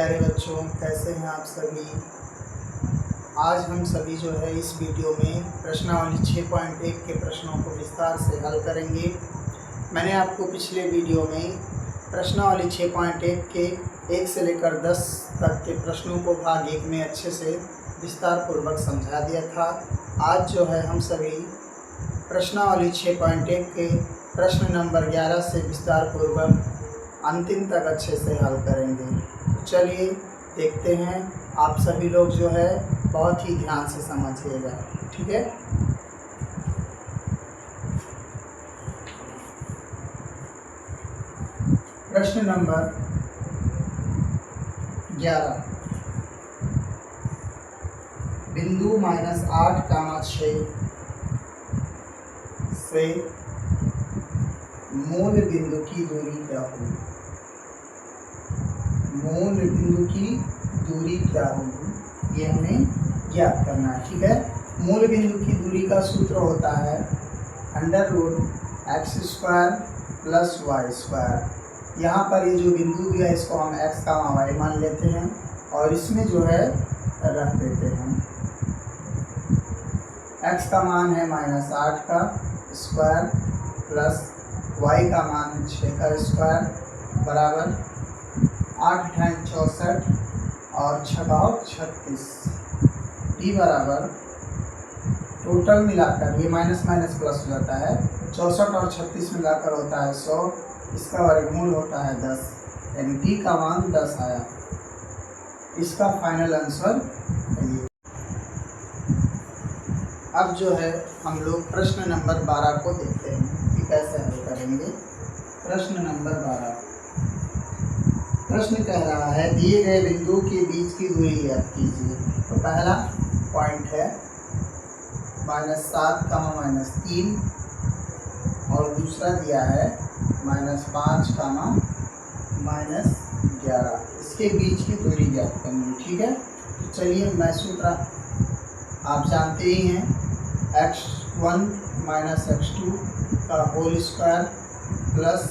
प्यारे बच्चों, कैसे हैं आप सभी। आज हम सभी जो है इस वीडियो में प्रश्नावली 6.1 के प्रश्नों को विस्तार से हल करेंगे। मैंने आपको पिछले वीडियो में प्रश्नावली 6.1 के 1 से लेकर 10 तक के प्रश्नों को भाग 1 में अच्छे से विस्तार पूर्वक समझा दिया था। आज जो है हम सभी प्रश्नावली 6.1 के प्रश्न नंबर 11 से विस्तार पूर्वक अंतिम तक अच्छे से हल करेंगे। तो चलिए देखते हैं। आप सभी लोग जो है बहुत ही ध्यान से समझिएगा, ठीक है। प्रश्न नंबर 11, बिंदु -8, 6 से मूल बिंदु की दूरी क्या होगी। मूल बिंदु की दूरी क्या होगी, ये हमें ज्ञात करना है, ठीक है। मूल बिंदु की दूरी का सूत्र होता है √x² + y²। यहाँ पर ये जो बिंदु दिया है इसको हम x, y मान लेते हैं और इसमें जो है रख देते हैं। x का मान है -8 का स्क्वायर प्लस y का मान है 6 का स्क्वायर बराबर 8 × 64 और 6×36 d बराबर टोटल मिलाकर ये माइनस माइनस प्लस हो जाता है 64 और 36 मिलाकर होता है 100, इसका वर्गमूल होता है 10, यानी d का मान 10 आया। इसका फाइनल आंसर है ये। अब जो है हम लोग प्रश्न नंबर 12 को देखते हैं कि कैसे हल करेंगे। प्रश्न नंबर 12, प्रश्न कह रहा है दिए गए बिंदु के बीच की दूरी ज्ञात कीजिए। तो पहला पॉइंट है -7, -3 और दूसरा दिया है -5, -11। इसके बीच की दूरी ज्ञात करनी, ठीक है। तो चलिए मैं सूत्र आप जानते ही हैं, x1 - x2 का whole square plus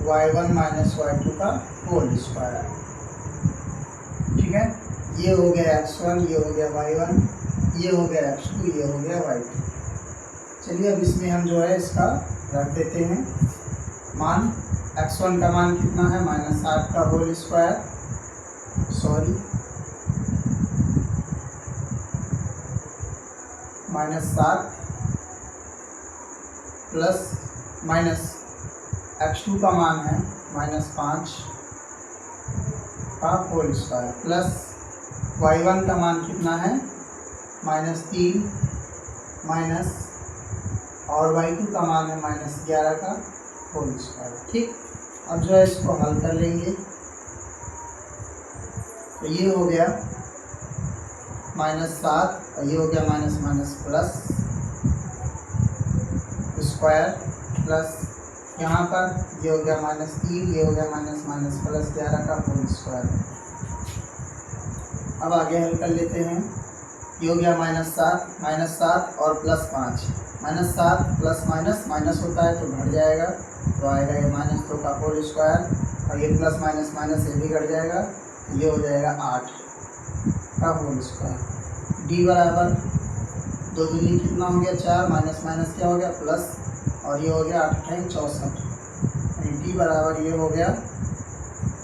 y1 - y2 का होल स्क्वायर, ठीक है। ये हो गया x1, ये हो गया y1, ये हो गया x2, ये हो गया y2। चलिए अब इसमें हम जो है इसका रख देते हैं मान। x1 का मान कितना है, -8 का whole square, -7 plus minus x2 का मान है -5 का होल स्क्वायर प्लस y1 का मान कितना है -3 माइनस और y2 का मान है -11 का होल स्क्वायर, ठीक। अब जो है इसको हल कर लेंगे। तो ये हो गया -7 और ये हो गया minus minus plus square plus यहाँ पर ये हो गया -3, ये हो गया माइनस माइनस प्लस 11 का होल स्क्वायर। अब आगे हल कर लेते हैं। ये हो गया -7 और +5, -7 प्लस माइनस होता है तो घट जाएगा, तो आएगा ये -2 का होल स्क्वायर और ये प्लस माइनस माइनस ये भी घट जाएगा, ये हो जाएगा 8 का होल स्क्वायर। d बराबर 2 दूनी कितना हो गया 4, माइनस माइनस क्या हो गया प्लस और ये हो गया 8 × 64, d बराबर ये हो गया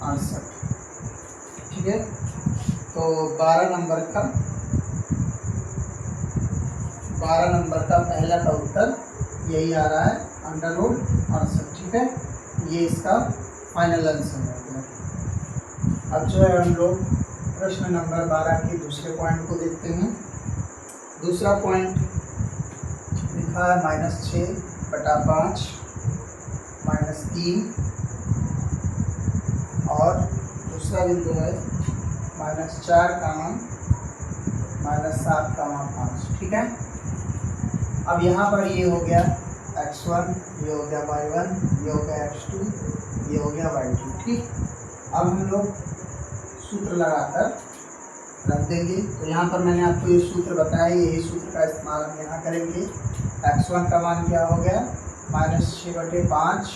68, ठीक है। तो 12 नंबर का पहला का उत्तर यही आ रहा है √68, ठीक है। ये इसका फाइनल आंसर हो गया। अब जो है हम लोग प्रश्न नंबर 12 के दूसरे पॉइंट को देखते हैं। दूसरा पॉइंट लिखा है -6/5 -3 और दूसरा बिंदु है -4, -7, ठीक है। अब यहाँ पर ये हो गया x1, ये हो गया y1, ये हो गया x2, ये हो गया y2, ठीक। अब हम लोग सूत्र लगाकर रख देंगे। तो यहाँ पर मैंने आपको ये सूत्र बताया, यही सूत्र का इस्तेमाल हम यहाँ करेंगे। x1 का मान क्या हो गया -6/5,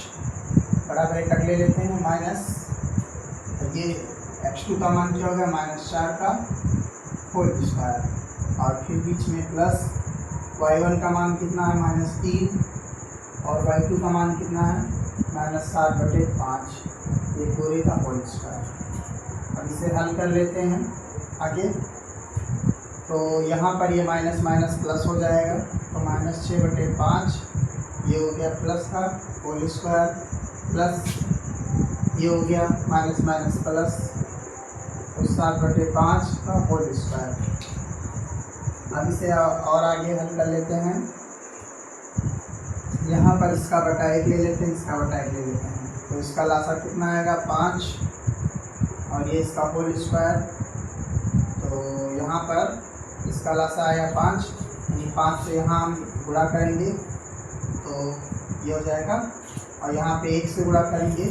बड़ा ब्रैकेट ले लेते हैं, माइनस ये x2 का मान क्या होगा -4 का होल स्क्वायर, और फिर बीच में प्लस y1 का मान कितना है -3 और y2 का मान कितना है -7/5, ये पूरे का होल स्क्वायर। अब इसे हल कर लेते हैं आगे। तो यहाँ पर ये माइनस माइनस प्लस हो जाएगा, तो -6/5 ये हो गया प्लस का होल स्क्वायर, प्लस ये हो गया माइनस माइनस प्लस, तो 7/5 का होल स्क्वायर। अब इसे और आगे हल कर लेते हैं। यहाँ पर इसका बटा 1 ले लेते हैं, इसका बटा 1 ले लेते हैं, तो इसका लासा कितना आएगा 5, और ये इसका होल स्क्वायर। तो यहाँ पर इसका लासा आया 5, यानी 5 से यहाँ हम गुणा करेंगे तो ये हो जाएगा, और यहाँ पे 1 से गुणा करेंगे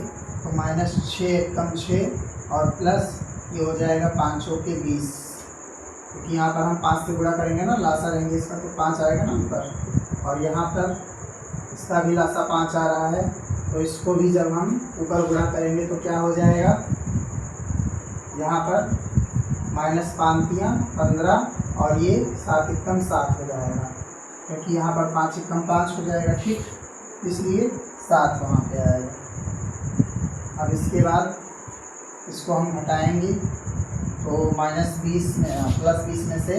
तो -6 कम 6 और प्लस ये हो जाएगा 5 के 20, क्योंकि यहाँ पर हम 5 से गुणा करेंगे ना, लासा रहेंगे इसका तो 5 आएगा ना ऊपर, और यहाँ पर इसका भी लासा 5 आ रहा है, तो इसको भी जब हम ऊपर गुणा करेंगे तो क्या हो जाएगा, यहाँ पर -5 15 और ये 7 एकम 7 हो जाएगा, क्योंकि यहाँ पर 5 एकम 5 हो जाएगा, ठीक, इसलिए 7 वहाँ पे आएगा। अब इसके बाद इसको हम घटाएंगे, तो -20 में +20 में से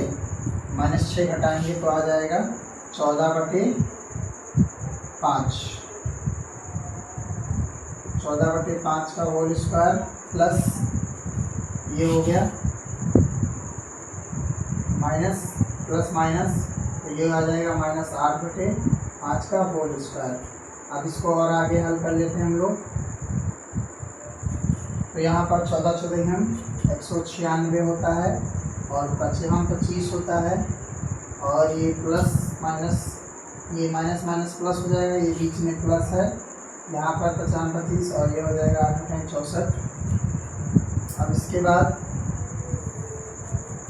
-6 घटाएंगे तो आ जाएगा 14/5, 14/5 का होल स्क्वायर, प्लस ये हो गया माइनस प्लस माइनस, तो ये आ जाएगा -8/5 का होल स्क्वायर। अब इसको और आगे हल कर लेते हैं हम लोग। तो यहाँ पर 14 14 हम 196 होता है, और 25 होता है, और ये प्लस माइनस, ये माइनस माइनस प्लस हो जाएगा, ये बीच में प्लस है, यहाँ पर 55 25 और ये हो जाएगा 8 64। अब इसके बाद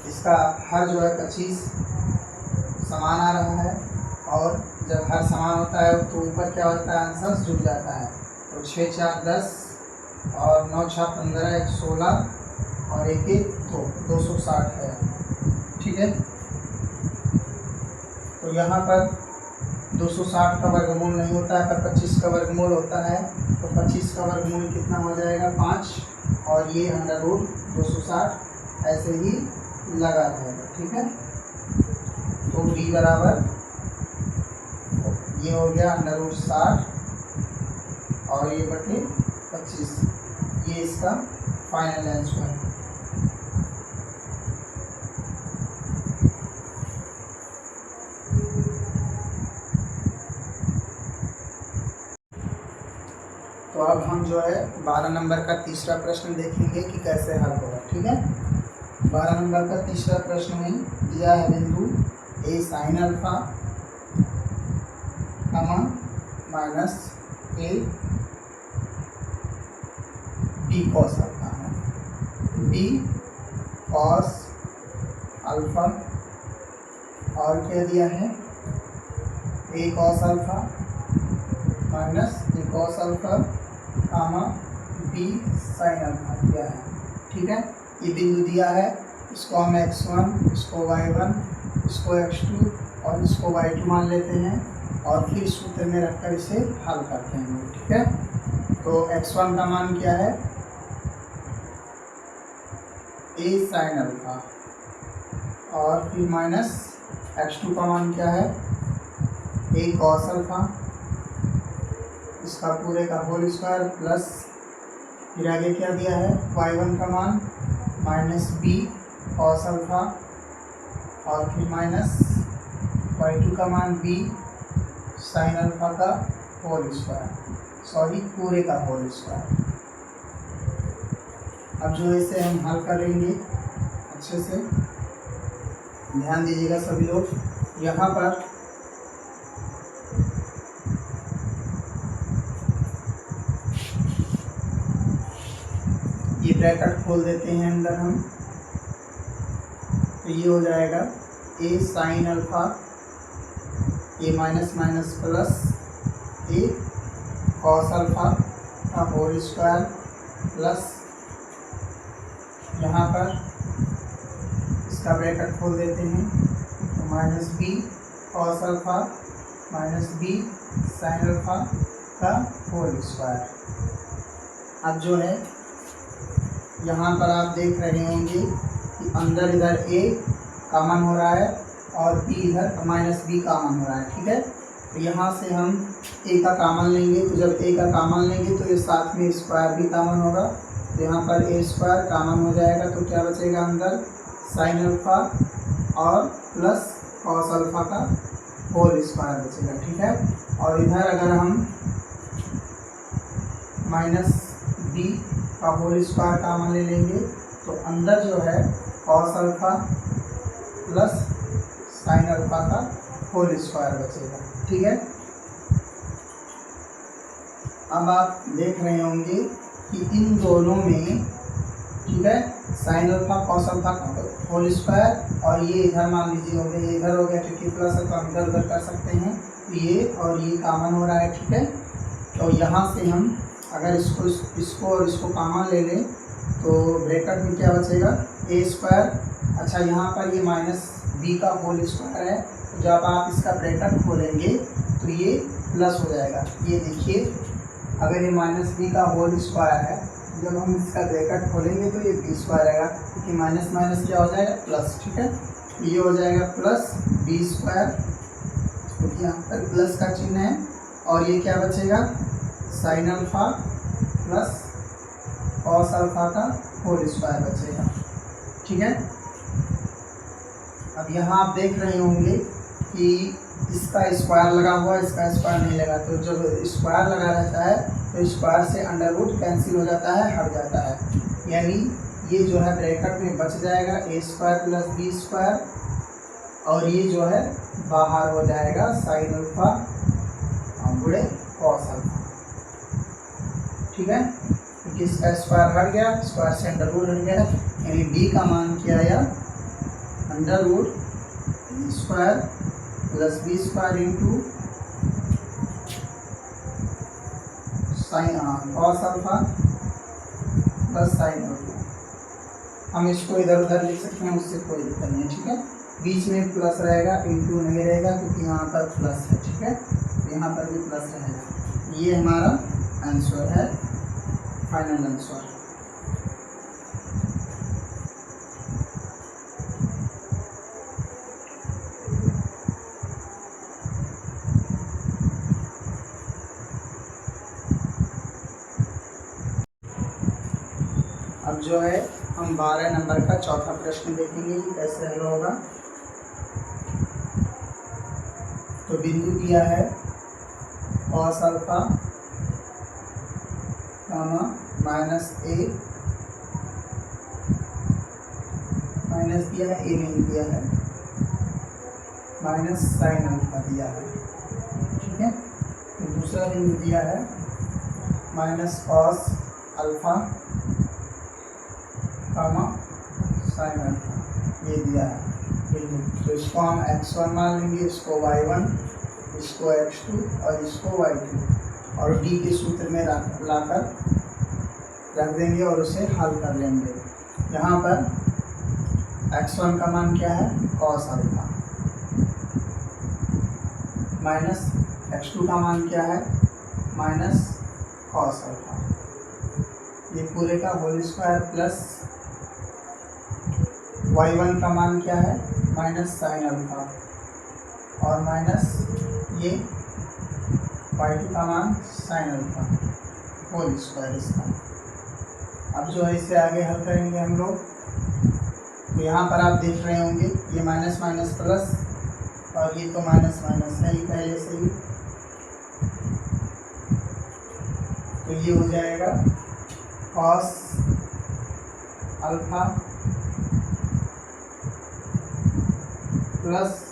इसका हर जो है 25 समान आ रहा है, और जब हर समान होता है तो ऊपर क्या होता है, आंसर जुड़ जाता है, तो 6 4 10 और 9 6 15 1 16 और 1 1 2 260 है, ठीक है। तो यहाँ पर 260 का वर्गमूल नहीं होता है, पर 25 का वर्गमूल होता है, तो 25 का वर्गमूल कितना हो जाएगा 5, और ये √260 ऐसे ही लगा रहेगा, ठीक है। तो d बराबर ये हो गया √60 और ये बटे 25, ये इसका फाइनल आंसर है। तो अब हम जो है 12 नंबर का तीसरा प्रश्न देखेंगे कि कैसे हल होगा, ठीक है। 12 नंबर का तीसरा प्रश्न में दिया है बिंदु a sin alpha minus a b cos alpha है, b cos अल्फा, और क्या दिया है a cos alpha minus b cos alpha b sin alpha दिया है, ठीक है। ये बिंदु दिया है, इसको हम x1, इसको y1, इसको x2 और इसको y2 मान लेते हैं, और फिर सूत्र में रखकर इसे हल करते हैं, ठीक है। तो x1 का मान क्या है a sin अल्फा, और फिर माइनस x2 का मान क्या है a cos अल्फा, इसका पूरे का होल स्क्वायर, प्लस फिर आगे क्या दिया है y1 का मान माइनस b cos अल्फा, और फिर माइनस y2 का मान b sin अल्फा का होल स्क्वायर, सॉरी पूरे का होल स्क्वायर। अब जो इसे हम हल करेंगे अच्छे से ध्यान दीजिएगा सभी लोग। यहाँ पर ये ब्रैकेट खोल देते हैं अंदर हम, तो ये हो जाएगा a sin alpha, a minus minus plus a cos alpha का होल स्क्वायर, प्लस यहाँ पर इसका ब्रैकेट खोल देते हैं, तो minus b cos alpha minus b sine alpha का होल स्क्वायर। अब जो है यहाँ पर आप देख रहे होंगे कि अंदर इधर a कॉमन हो रहा है और b इधर माइनस b कॉमन हो रहा है, ठीक है। तो यहाँ से हम a का कॉमन लेंगे, तो जब a का कॉमन लेंगे तो ये साथ में स्क्वायर भी कॉमन होगा, तो यहाँ पर a स्क्वायर कॉमन हो जाएगा, तो क्या बचेगा अंदर साइन अल्फा और प्लस कॉस अल्फा का होल स्क्वायर बचेगा, ठीक है। और इधर अगर हम माइनस b का होल स्क्वायर कॉमन ले लेंगे तो अंदर जो है cos alpha plus sine alpha का होल स्क्वायर बचेगा, ठीक है। अब आप देख रहे होंगे कि इन दोनों में, ठीक है, साइन अल्फा कॉस अल्फा का होल स्क्वायर और ये इधर मान लीजिए हो गया, ये इधर हो गया क्योंकि प्लस अल्फा इधर उधर कर सकते हैं, ये और ये कॉमन हो रहा है, ठीक है। तो यहाँ से हम अगर इसको और इसको कॉमन ले लें तो ब्रैकेट में क्या बचेगा ए स्क्वायर। अच्छा, यहाँ पर ये माइनस बी का होल स्क्वायर है, तो जब आप इसका ब्रैकेट खोलेंगे तो ये प्लस हो जाएगा। ये देखिए, अगर ये माइनस बी का होल स्क्वायर है, जब हम इसका ब्रैकेट खोलेंगे तो ये बी स्क्वायर आएगा, क्योंकि माइनस माइनस क्या हो जाएगा प्लस, ठीक है। ये हो जाएगा प्लस बी स्क्वायर, क्योंकि यहाँ पर प्लस का चिन्ह है, और ये क्या बचेगा sine alpha plus cos alpha का होल स्क्वायर बचेगा, ठीक है। अब यहाँ आप देख रहे होंगे कि इसका स्क्वायर लगा हुआ है, इसका स्क्वायर नहीं लगा, तो जब स्क्वायर लगा रहता है तो स्क्वायर से अंडर रूट कैंसिल हो जाता है, हट जाता है, यानी ये जो है ब्रैकेट में बच जाएगा ए स्क्वायर प्लस बी स्क्वायर, और ये जो है बाहर हो जाएगा साइन अल्फा गुणे कॉस अल्फा, ठीक है। क्योंकि इसका स्क्वायर हट गया, स्क्वायर से अंडर रूट हट गया, यानी b का मान क्या आया under root square plus b square into sine cos alpha plus sine alpha. हम इसको इधर उधर लिख सकते हैं, उससे कोई दिक्कत नहीं है, ठीक है। बीच में प्लस रहेगा, इंटू नहीं रहेगा, क्योंकि यहाँ पर प्लस है, ठीक है, यहाँ पर भी प्लस रहेगा। ये हमारा आंसर है, फाइनल आंसर। अब जो है हम 12 नंबर का चौथा प्रश्न देखेंगे कि कैसे हल होगा। तो बिंदु दिया है कॉस अल्फा माइनस ए, माइनस दिया है, ए नहीं दिया है, माइनस साइन अल्फा दिया है, ठीक है। तो दूसरा बिंदु दिया है minus cos alpha sine alpha, ये दिया है बिंदु। तो इसको हम x1 मान लेंगे, इसको y1, इसको x2 और इसको y2, और d के सूत्र में लाकर रख देंगे और उसे हल कर लेंगे। यहाँ पर x1 का मान क्या है कॉस अल्फा, माइनस x2 का मान क्या है माइनस कॉस अल्फा, ये पूरे का होल स्क्वायर, प्लस y1 का मान क्या है माइनस साइन अल्फा, और माइनस ये y2 का मान साइन अल्फा होल स्क्वायर इसका। अब जो है इसे आगे हल करेंगे हम लोग। तो यहाँ पर आप देख रहे होंगे ये माइनस माइनस प्लस, और ये तो माइनस माइनस है ही पहले से ही, तो ये हो जाएगा कॉस अल्फा प्लस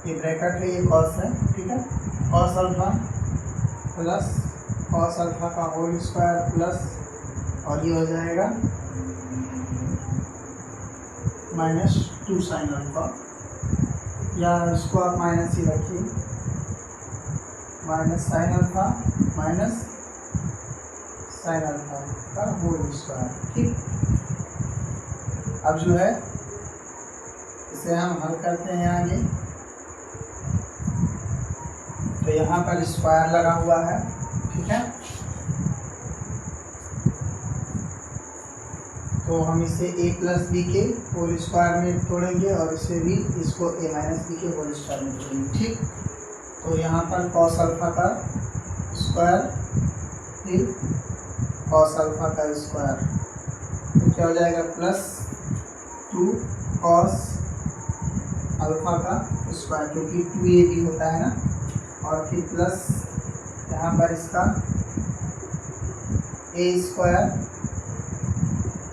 ये ब्रैकेट है, ये कॉस है, ठीक है, cos alpha plus cos alpha का होल स्क्वायर प्लस, और ये हो जाएगा माइनस 2 साइन अल्फा, या इसको आप माइनस ही रखिए, minus sine alpha minus sign alpha का होल स्क्वायर, ठीक। अब जो है इसे हम हल करते हैं आगे। तो यहाँ पर स्क्वायर लगा हुआ है, ठीक है। तो हम इसे a प्लस बी के होल स्क्वायर में तोड़ेंगे और इसे भी इसको a माइनस बी के होल स्क्वायर में तोड़ेंगे, ठीक। तो यहाँ पर कॉस अल्फा का स्क्वायर फिर कॉस अल्फा का स्क्वायर, तो क्या हो जाएगा प्लस 2 कॉस अल्फा का स्क्वायर, क्योंकि 2ab होता है ना, और फिर प्लस यहाँ पर इसका a square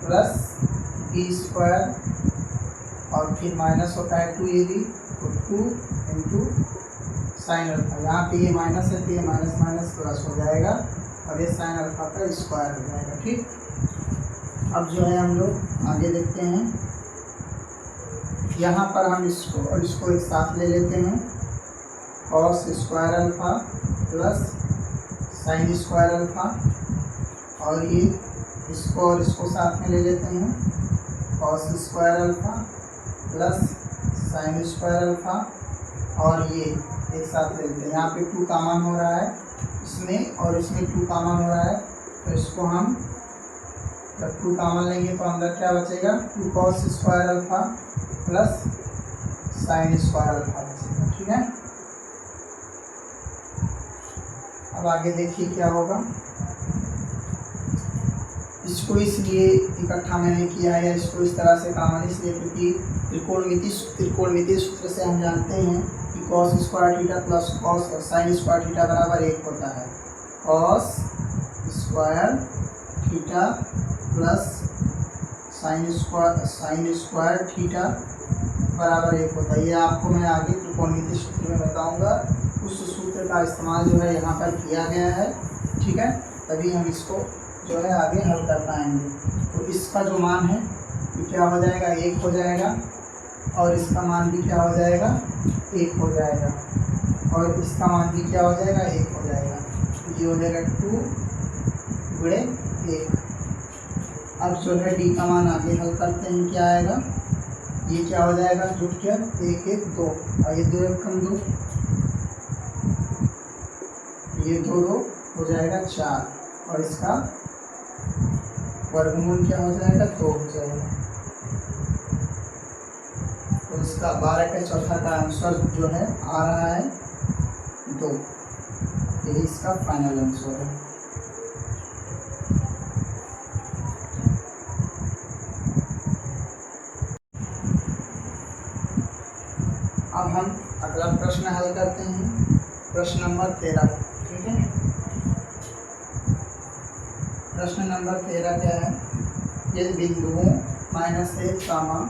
plus b square और फिर माइनस होता है 2ab, तो 2 इंटू साइन अल्फा। यहाँ पे ये माइनस है तो ये माइनस माइनस प्लस हो जाएगा और ये साइन अल्फा का स्क्वायर हो जाएगा, ठीक। अब जो है हम लोग आगे देखते हैं। यहाँ पर हम इसको और इसको एक साथ ले लेते हैं, cos square alpha plus sine square alpha, और ये इसको और इसको साथ में ले लेते हैं, cos square alpha plus sine square alpha, और ये एक साथ ले लेते हैं। यहाँ पे 2 कॉमन हो रहा है इसमें और इसमें 2 कॉमन हो रहा है, तो इसको हम जब 2 कॉमन लेंगे तो अंदर क्या बचेगा, 2 cos square alpha plus sine square alpha बचेगा, ठीक है। अब आगे देखिए क्या होगा। इसको इसलिए इकट्ठा मैंने किया है या इसको इस तरह से कॉमन इसलिए क्योंकि त्रिकोणमितीय सूत्र से हम जानते हैं कि cos square theta plus cos sine square theta बराबर 1 होता है। Cos square theta plus sine square theta बराबर 1 होता है। ये आपको मैं आगे त्रिकोणमितीय सूत्र में बताऊंगा। उस सूत्र का इस्तेमाल जो है यहाँ पर किया गया है, ठीक है, तभी हम इसको जो है आगे हल कर पाएंगे। तो इसका जो मान है ये क्या हो जाएगा, 1 हो जाएगा, और इसका मान भी क्या हो जाएगा, 1 हो जाएगा, और इसका मान भी क्या हो जाएगा, 1 हो जाएगा। ये हो जाएगा 2 गुणे 1। अब जो है डी का मान आगे हल करते हैं, क्या आएगा, ये क्या हो जाएगा, जुट क्या 1 1 2, और ये 2 1 कम 2, ये 2 2 हो जाएगा 4, और इसका वर्गमूल क्या हो जाएगा, 2 हो जाएगा। तो इसका 12 के चौथा का आंसर जो है आ रहा है 2। यही इसका फाइनल आंसर है। अब हम अगला प्रश्न हल करते हैं, प्रश्न नंबर 13, ठीक है। प्रश्न नंबर 13 क्या है, यदि बिंदुओं -1,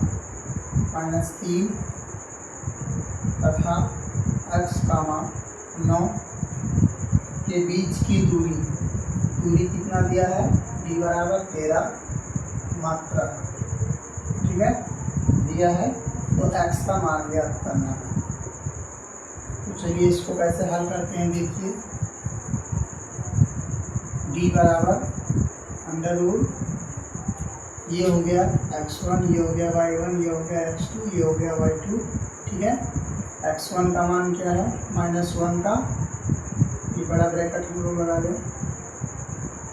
-3 तथा x, 9 के बीच की दूरी कितना दिया है, d बराबर 13 मात्रक, ठीक है, दिया है, तो x का मान ज्ञात करना है। तो चलिए इसको कैसे हल करते हैं, देखिए। d बराबर अंडर रूट, ये हो गया x1, ये हो गया y1, ये हो गया x2, ये हो गया y2, ठीक है। x1 का मान क्या है, -1 का, ये बड़ा ब्रैकेट हम लोग लगा दें,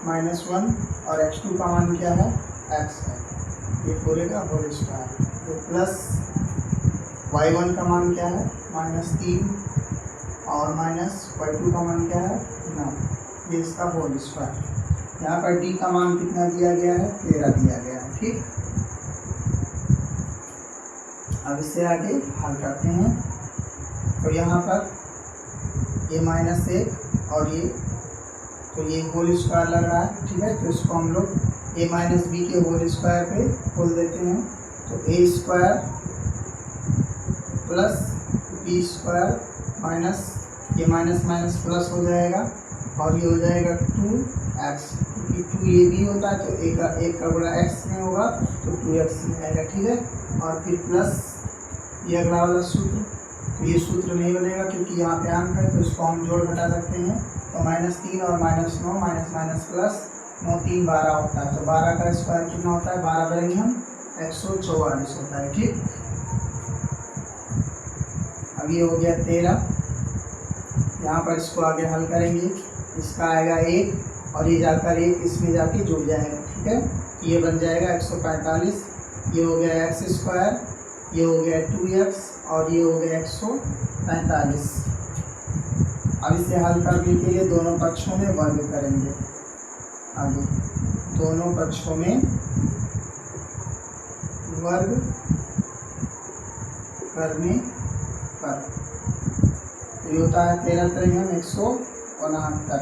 -1, और x2 का मान क्या है, x है, ये पूरे का होल स्क्वायर, तो प्लस y1 का मान क्या है, -3, और माइनस y2 का मान क्या है, 9, ये इसका होल स्क्वायर। यहाँ पर d का मान कितना दिया गया है, 13 दिया गया है, ठीक। अब इससे आगे हल करते हैं। तो यहाँ पर ये -1 और ये, तो ये होल स्क्वायर लग रहा है, ठीक है, तो इसको हम लोग a माइनस बी के होल स्क्वायर पे खोल देते हैं। तो a square plus b square minus ये माइनस माइनस प्लस हो जाएगा, और ये हो जाएगा 2x, क्योंकि 2ab होता है तो एक का गुणा x में होगा तो 2x में आएगा, ठीक है। और फिर प्लस ये अगला वाला सूत्र, तो ये सूत्र नहीं बनेगा क्योंकि यहाँ पे अंक है, तो इसको हम जोड़ घटा सकते हैं। तो -3 और -9 माइनस माइनस प्लस 9 3 12 होता है, तो 12 का स्क्वायर कितना होता है, 12 बनेंगे हम 144 होता है। ठीक, अब ये हो गया 13। यहाँ पर इसको आगे हल करेंगे, इसका आएगा 1 और ये जाकर 1 इसमें जाके जुड़ जाएगा। ठीक है, ये बन जाएगा 145। ये हो गया x², ये हो गया 2x और ये हो गया 145। अब इसे हल करने के लिए दोनों पक्षों में वर्ग करेंगे। आगे दोनों पक्षों में वर्ग करने पर ये होता है 13 169।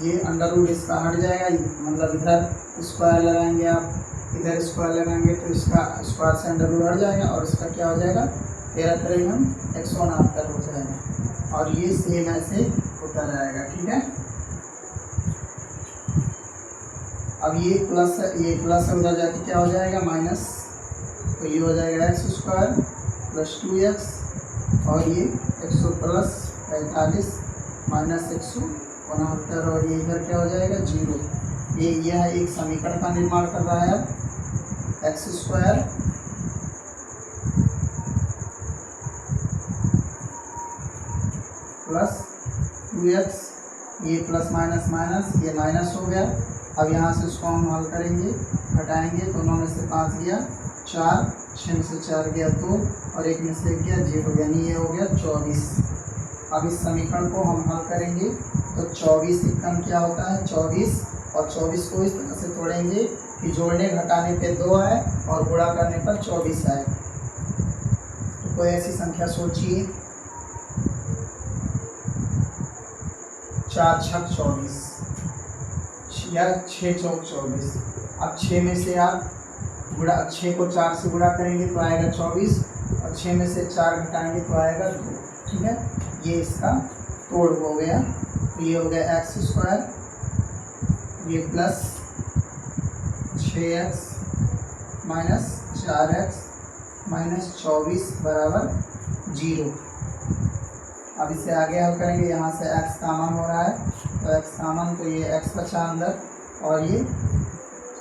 ये अंडर रूट इसका हट जाएगा, मतलब इधर स्क्वायर लगाएंगे आप, इधर स्क्वायर लगाएंगे तो इसका स्क्वायर से अंडर रूट हट जाएगा और इसका क्या हो जाएगा 13 169 हो जाएगा और ये सेम ऐसे होता रहेगा। ठीक है, अब ये प्लस उधर जाके क्या हो जाएगा माइनस, तो ये हो जाएगा x² + 2x और ये 145 माइनस 169 और ये इधर क्या हो जाएगा 0। यह एक समीकरण का निर्माण कर रहा है। x² + 2x, ये प्लस माइनस माइनस, ये माइनस हो गया। अब यहाँ से इसको हम हल करेंगे, घटाएंगे तो 9 में से 5 गया 4, 6 में से 4 गया 2 और 1 में से 1 गया 0, यानी ये हो गया 24। अब इस समीकरण को हम हल करेंगे तो 24 एकम क्या होता है 24 और 24 को इस तरह से तोड़ेंगे कि जोड़ने घटाने पे 2 है और गुणा करने पर 24 है। तो कोई ऐसी संख्या सोचिए, 4 छक 24 या 6 चौक 24। अब 6 में से आप 6 को 4 से गुणा करेंगे तो आएगा 24 और 6 में से 4 घटाएंगे तो आएगा 2। ठीक है, ये इसका तोड़ हो गया। तो ये हो गया x², ये plus 6x minus 4x minus 24 बराबर 0। अब इसे आगे हल करेंगे, यहाँ से x कॉमन हो रहा है तो x कॉमन, तो ये x बचा अंदर और ये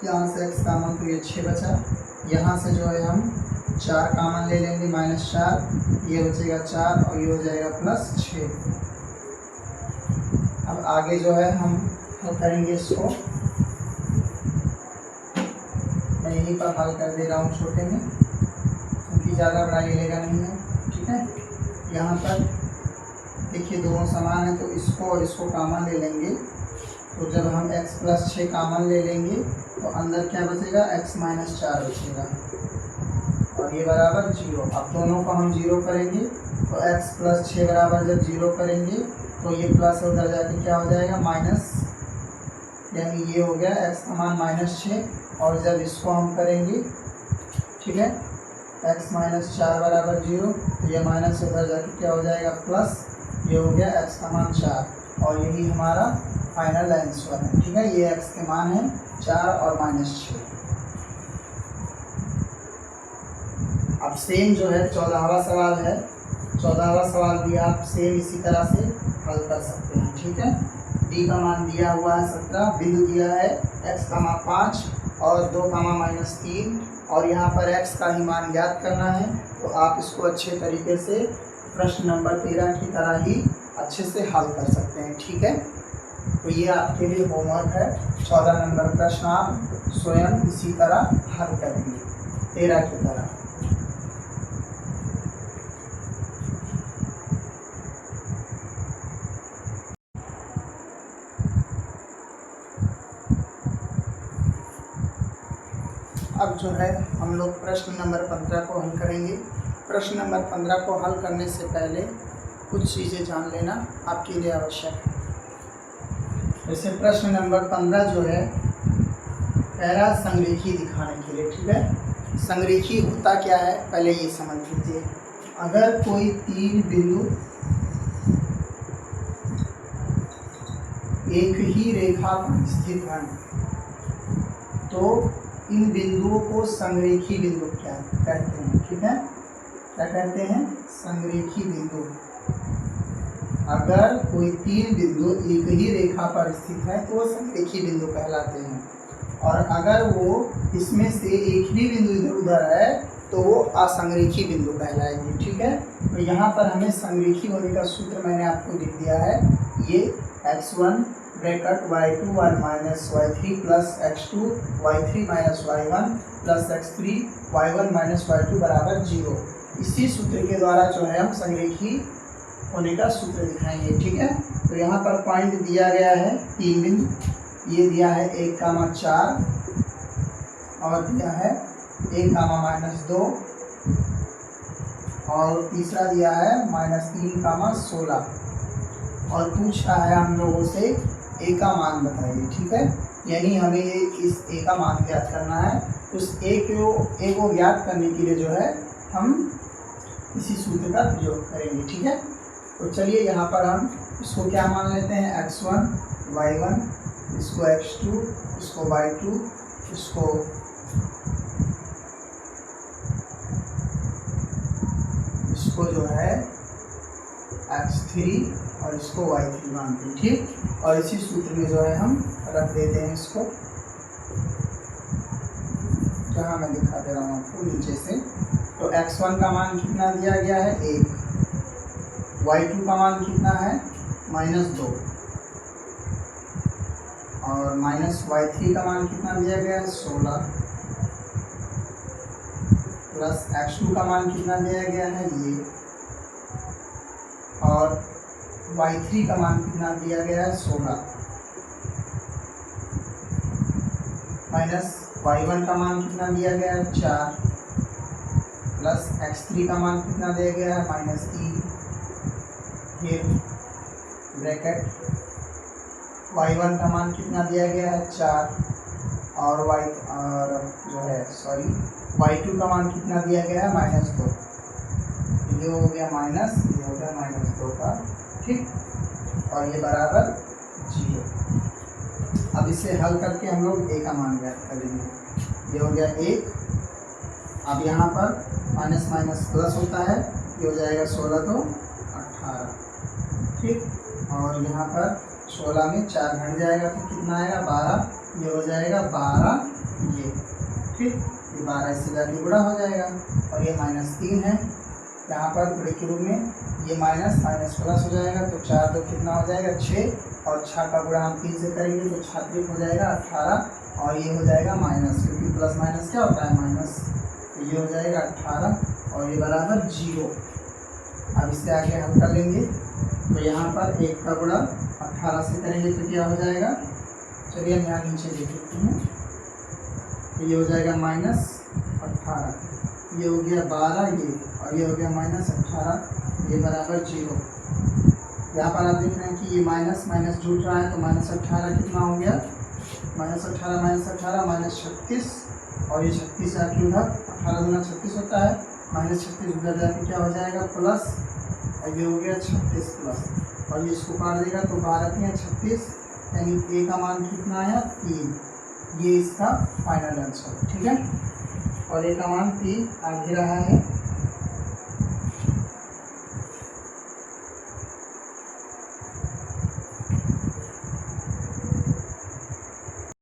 यहाँ से x कॉमन तो ये 6 बचा। यहाँ से जो है हम 4 कॉमन ले लेंगे -4, ये बचेगा 4 और ये हो जाएगा +6। अब आगे जो है हम हल करेंगे इसको, मैं यहीं पर हल कर दे रहा हूँ छोटे में क्योंकि ज़्यादा बड़ा ये लेगा नहीं है। ठीक है, यहाँ पर देखिए दोनों समान है तो इसको और इसको कॉमन ले लेंगे, तो जब हम x + 6 कॉमन ले लेंगे तो अंदर क्या बचेगा x - 4 बचेगा और ये बराबर 0। अब दोनों को हम 0 करेंगे तो x + 6 बराबर जब 0 करेंगे तो ये प्लस उधर जाके क्या हो जाएगा माइनस, यानी ये हो गया x का मान -6 और जब इसको हम करेंगे, ठीक है, x - 4 बराबर 0 तो ये माइनस उधर जाके क्या हो जाएगा प्लस, ये हो गया x का मान 4 और यही हमारा फाइनल आंसर है। ठीक है, ये x के मान है 4 और -6। अब सेम जो है 14वां सवाल है, 14वां सवाल भी आप सेम इसी तरह से हल कर सकते हैं। ठीक है, d का मान दिया हुआ है 17, बिंदु दिया है x का मान 5 और 2 -3 और यहाँ पर x का ही मान ज्ञात करना है। तो आप इसको अच्छे तरीके से प्रश्न नंबर 13 की तरह ही अच्छे से हल कर सकते हैं। ठीक है, तो ये आपके लिए होमवर्क है। 14 नंबर प्रश्न आप स्वयं इसी तरह हल करेंगे 13 की तरह। अब जो है हम लोग प्रश्न नंबर 15 को हल करेंगे। प्रश्न नंबर 15 को हल करने से पहले कुछ चीज़ें जान लेना आपके लिए आवश्यक है। जैसे प्रश्न नंबर 15 जो है पैरा संरेखी दिखाने के लिए। ठीक है, संरेखी होता क्या है पहले ये समझ लीजिए। अगर कोई 3 बिंदु एक ही रेखा पर स्थित हैं तो इन बिंदुओं को संरेखी बिंदु क्या कहते हैं। ठीक है, क्या कहते हैं, संरेखी बिंदु। अगर कोई 3 बिंदु एक ही रेखा पर स्थित है तो वो संरेखी बिंदु कहलाते हैं। और अगर वो इसमें से एक भी बिंदु इधर उधर है तो वो असंरेखी बिंदु कहलाएगी। ठीक है, तो यहाँ पर हमें संरेखी होने का सूत्र मैंने आपको लिख दिया है। ये x1 bracket y2 1 minus y3 plus x2 y3 minus y1 plus x3 y1 minus y2 बराबर 0। इसी सूत्र के द्वारा जो है हम संरेखी होने का सूत्र दिखाएंगे। ठीक है, तो यहाँ पर पॉइंट दिया गया है 3 बिंदु, ये दिया है 1,4 और दिया है 1,-2 और तीसरा दिया है -3,16 और पूछ रहा है हम लोगों से a का मान बताइए। ठीक है, यानी हमें इस a का मान ज्ञात करना है। उस a को ज्ञात करने के लिए जो है हम इसी सूत्र का प्रयोग करेंगे। ठीक है, तो चलिए यहाँ पर हम इसको क्या मान लेते हैं, x1 y1, इसको x2, इसको y2, इसको जो है x3 और इसको y3 मानते हैं। ठीक, और इसी सूत्र में जो है हम रख देते हैं इसको, जहाँ मैं दिखा दे रहा हूँ आपको नीचे से। तो x1 का मान कितना दिया गया है 1, y2 का मान कितना है -2 और -y3 का मान कितना दिया गया है 16 प्लस x2 का मान कितना दिया गया है ये, और y3 का मान कितना दिया गया है 16 माइनस y1 का मान कितना दिया गया है 4 प्लस x3 का मान कितना दिया गया है -3, फिर ब्रैकेट y1 का मान कितना दिया गया है 4 और y2 का मान कितना दिया गया है -2। ये हो गया माइनस, ये हो गया -2 का। ठीक, और ये बराबर 0। अब इसे हल करके हम लोग a का मान ज्ञात करेंगे। ये हो गया 1, अब यहाँ पर माइनस माइनस प्लस होता है, ये हो जाएगा 16 तो 18। ठीक, और यहाँ पर 16 में 4 घट जाएगा तो कितना आएगा 12, ये हो जाएगा 12 ये। ठीक, ये 12 इससे जाके गुणा हो जाएगा और ये -3 है यहाँ पर गुणे के रूप में, ये माइनस माइनस प्लस हो जाएगा तो 4 तो कितना हो जाएगा 6 और 6 का गुणा हम 3 से करेंगे तो 6 हो जाएगा 18 और ये हो जाएगा माइनस, क्योंकि प्लस माइनस क्या होता है माइनस, तो ये हो जाएगा 18 और ये बराबर 0। अब इससे आगे हम कर लेंगे तो यहाँ पर 1 का गुणा 18 से करेंगे तो क्या हो जाएगा, चलिए हम यहाँ नीचे देख लेते हैं, तो ये हो जाएगा -18, ये हो गया 12 ये, और ये हो गया -18, ये बराबर 0। यहाँ पर आप देख रहे हैं कि ये माइनस माइनस जुट रहा है तो -18 कितना हो गया, -18 -36 और ये 36 आके उधर 18 गुना 36 होता है, -36 उधर जाके क्या हो जाएगा प्लस, और ये हो गया 36 प्लस, और ये इसको काट देगा तो 12 × 36 यानी a का मान कितना आया 3, ये इसका फाइनल आंसर। ठीक है, और a का मान 3 आ रहा है।